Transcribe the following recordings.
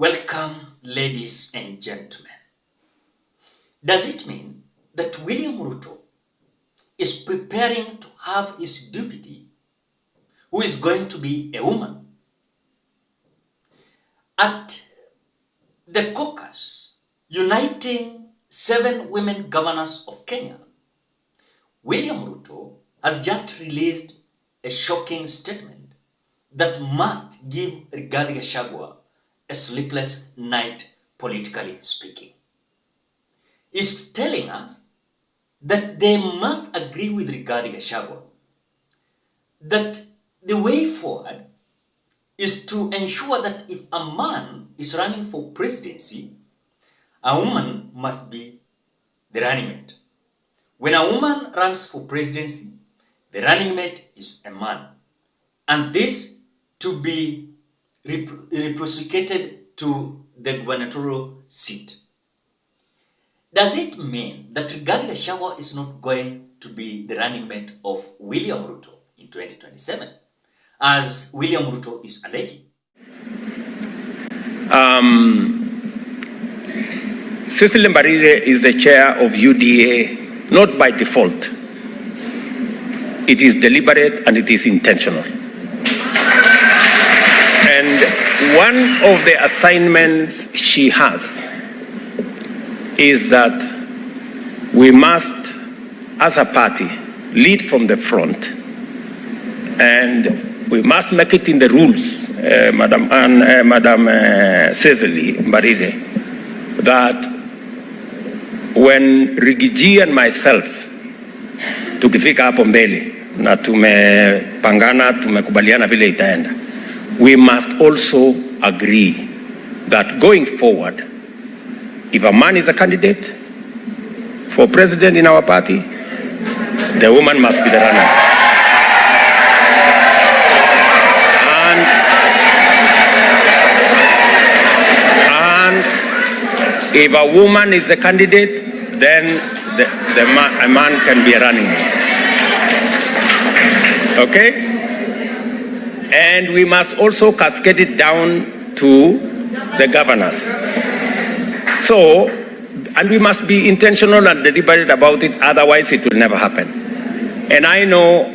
Welcome, ladies and gentlemen. Does it mean that William Ruto is preparing to have his deputy, who is going to be a woman? At the caucus uniting 7 women governors of Kenya, William Ruto has just released a shocking statement that must give Rigathi Gachagua a sleepless night, politically speaking. He's telling us that they must agree with Rigathi Gachagua that the way forward is to ensure that if a man is running for presidency, a woman must be the running mate. When a woman runs for presidency, the running mate is a man. And this to be reciprocated to the gubernatorial seat. Does it mean that Rigathi Gachagua is not going to be the running mate of William Ruto in 2027, as William Ruto is alleging? Cecily Mbarire is the chair of UDA, not by default. It is deliberate and it is intentional. And one of the assignments she has is that we must, as a party, lead from the front, and we must make it in the rules, Madam Cecily Mbarire, that when Rigiji and myself tukifika hapo mbele na tumepangana, tumekubaliana vile itaenda, we must also agree that going forward, if a man is a candidate for president in our party, the woman must be the runner. And if a woman is a candidate, then a man can be a running mate. Okay? And we must also cascade it down to the governors. So, and we must be intentional and deliberate about it, otherwise it will never happen. And I know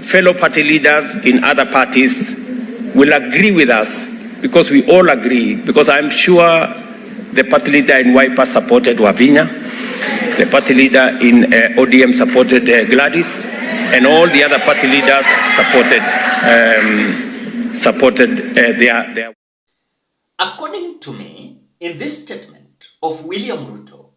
fellow party leaders in other parties will agree with us, because we all agree, because I'm sure the party leader in Wiper supported Wavinya, the party leader in ODM supported Gladys, and all the other party leaders supported their... According to me, in this statement of William Ruto,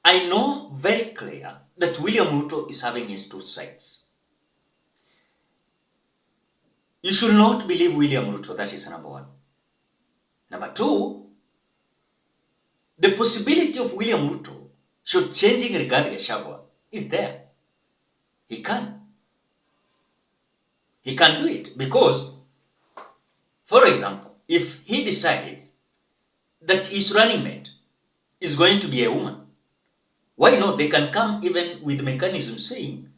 I know very clear that William Ruto is having his two sides. You should not believe William Ruto, that is number one. Number two, the possibility of William Ruto should changing Rigathi Gachagua is there. He can. He can do it because, for example, if he decides that his running mate is going to be a woman, why not? They can come even with mechanism saying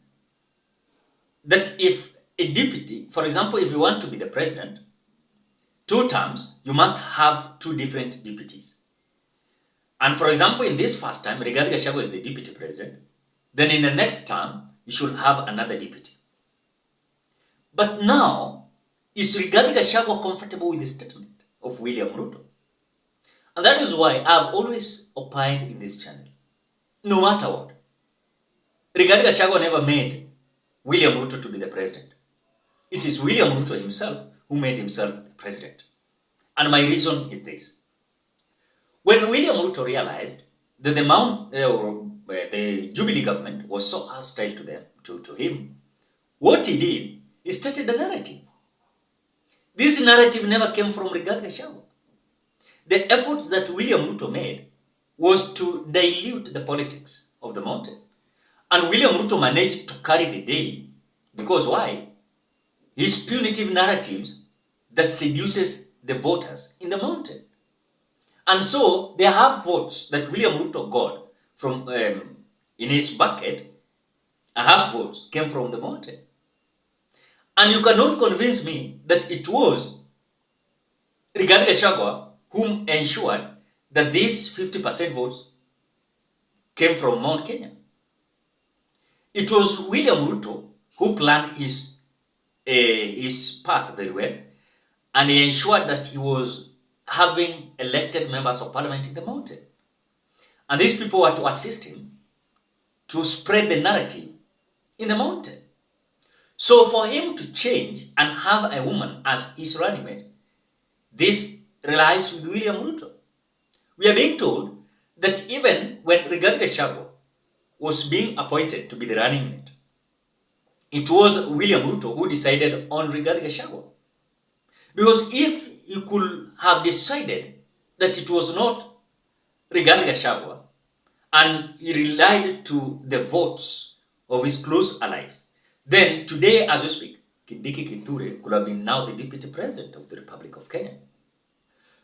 that if a deputy, for example, if you want to be the president, 2 terms, you must have 2 different deputies. And for example, in this first time, Rigathi Gachagua is the deputy president, then in the next term, you should have another deputy. But now, is Rigathi Gachagua comfortable with the statement of William Ruto? And that is why I've always opined in this channel, no matter what, Rigathi Gachagua never made William Ruto to be the president. It is William Ruto himself who made himself the president. And my reason is this. When William Ruto realized that the Jubilee government was so hostile to him, what he did, he started a narrative. This narrative never came from Rigathi Gachagua. The efforts that William Ruto made was to dilute the politics of the mountain. And William Ruto managed to carry the day because why? His punitive narratives that seduces the voters in the mountain. And so they have votes that William Ruto got from in his bucket. Half votes came from the mountain. And you cannot convince me that it was Rigathi Gachagua whom ensured that these 50% votes came from Mount Kenya. It was William Ruto who planned his path very well, and he ensured that he was having elected members of parliament in the mountain. And these people were to assist him to spread the narrative in the mountain. So for him to change and have a woman as his running mate, this relies with William Ruto. We are being told that even when Rigathi Gachagua was being appointed to be the running mate, it was William Ruto who decided on Rigathi Gachagua. Because if he could have decided that it was not Rigathi Gachagua, and he relied to the votes of his close allies, then today, as we speak, Kindiki Kithure could have been now the deputy president of the Republic of Kenya.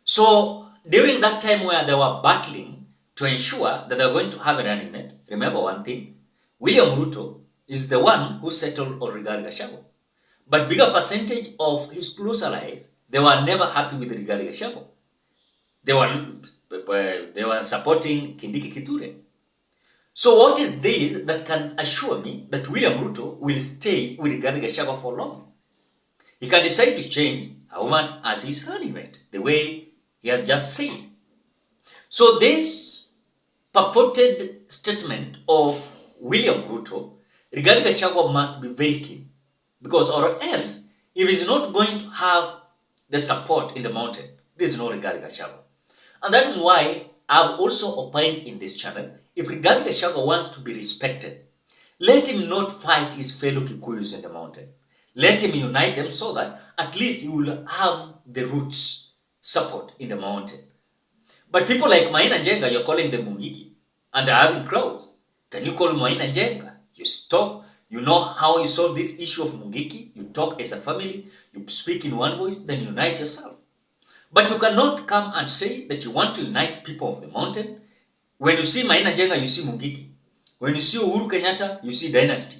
So during that time where they were battling to ensure that they were going to have a running mate, remember one thing, William Ruto is the one who settled on Rigathi Gachagua. But bigger percentage of his close allies, they were never happy with Rigathi Gachagua. They were supporting Kindiki Kithure. So what is this that can assure me that William Ruto will stay with Rigathi Gachagua for long? He can decide to change a woman as his running mate, the way he has just said. So this purported statement of William Ruto, Rigathi Gachagua must be very keen. Because or else, if he's not going to have the support in the mountain, there is no Rigathi Gachagua. And that is why I've also opined in this channel, if Rigathi Gachagua wants to be respected, let him not fight his fellow Kikuyus in the mountain. Let him unite them so that at least he will have the roots support in the mountain. But people like Maina Njenga, you're calling them Mungiki, and they're having crowds. Can you call Maina Njenga? You stop. You know how you solve this issue of Mungiki. You talk as a family. You speak in one voice. Then unite yourself. But you cannot come and say that you want to unite people of the mountain. When you see Maina Njenga, you see Mungiki. When you see Uhuru Kenyatta, you see Dynasty.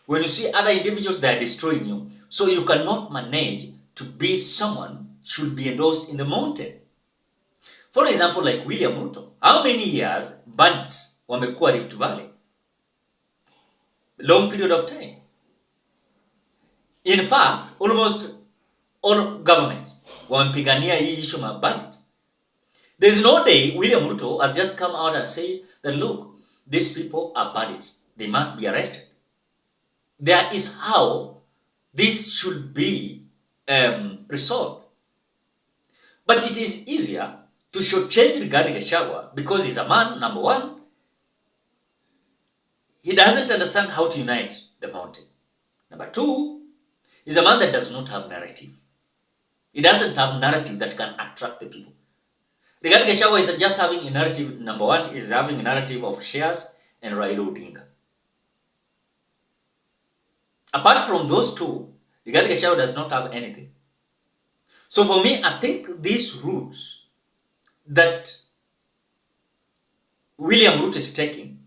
When you see other individuals, they are destroying you. So you cannot manage to be someone should be endorsed in the mountain. For example, like William Ruto. How many years bandits wamekuwa Rift Valley? Long period of time. In fact, almost all governments wamepigania hii issue of bandits. There is no day William Ruto has just come out and say that look, these people are bandits. They must be arrested. There is how this should be resolved. But it is easier to shortchange Rigathi Gachagua because he's a man, number one, he doesn't understand how to unite the mountain. Number two, he's a man that does not have narrative. He doesn't have narrative that can attract the people. Rigathi Gachagua is just having a narrative, number one, is having a narrative of shares and Raila Odinga. Apart from those two, Rigathi Gachagua does not have anything. So for me, I think these routes that William Ruto is taking,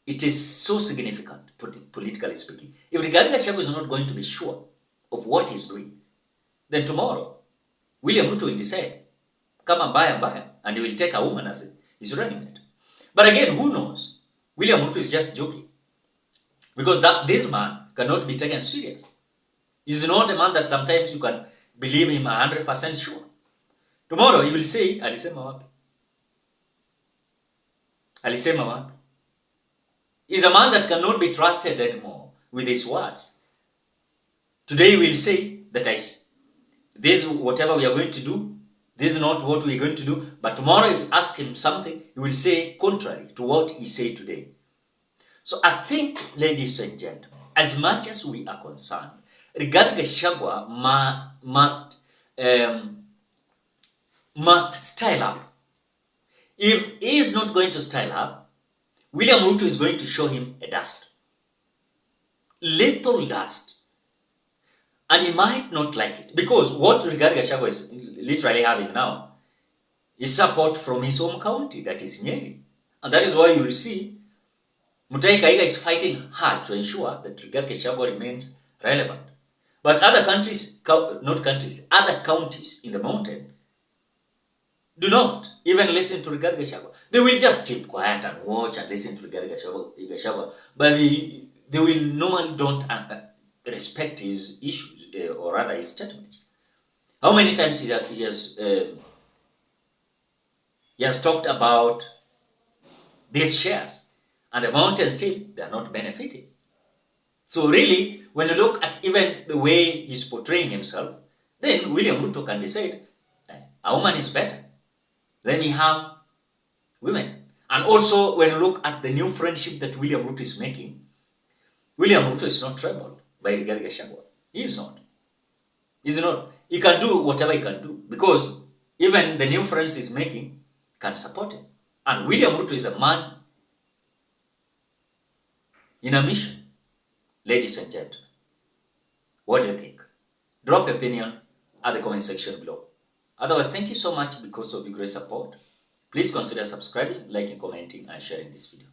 it is so significant, politically speaking. If Rigathi Gachagua is not going to be sure of what he's doing, then tomorrow, William Ruto will decide, come and buy, and he will take a woman as his running mate. But again, who knows? William Ruto is just joking. Because this man cannot be taken serious. He's not a man that sometimes you can believe him 100% sure. Tomorrow he will say, alisema wapi? Alisema wapi? He's a man that cannot be trusted anymore with his words. Today he will say that this is whatever we are going to do. This is not what we are going to do. But tomorrow if you ask him something, he will say contrary to what he said today. So I think, ladies and gentlemen, as much as we are concerned, Rigathi Gachagua must style up. If he is not going to style up, William Ruto is going to show him a dust. Little dust. And he might not like it. Because what Rigathi Gachagua is literally having now is support from his home county, that is Nyeri. And that is why you will see Mutahi Kahiga is fighting hard to ensure that Rigathi Gachagua remains relevant. But other countries, other counties in the mountain, do not even listen to Rigathi Gachagua. They will just keep quiet and watch and listen to Rigathi Gachagua, but they will normally don't respect his issues or rather his statements. How many times he has talked about these shares, and the mountain still they are not benefiting. So really, when you look at even the way he's portraying himself, then William Ruto can decide a woman is better. Then we have women. And also, when you look at the new friendship that William Ruto is making, William Ruto is not troubled by Rigathi Gachagua. He is not. He's not. He can do whatever he can do because even the new friends he's making can support him. And William Ruto is a man in a mission. Ladies and gentlemen, what do you think? Drop your opinion at the comment section below. Otherwise, thank you so much because of your great support. Please consider subscribing, liking, commenting, and sharing this video.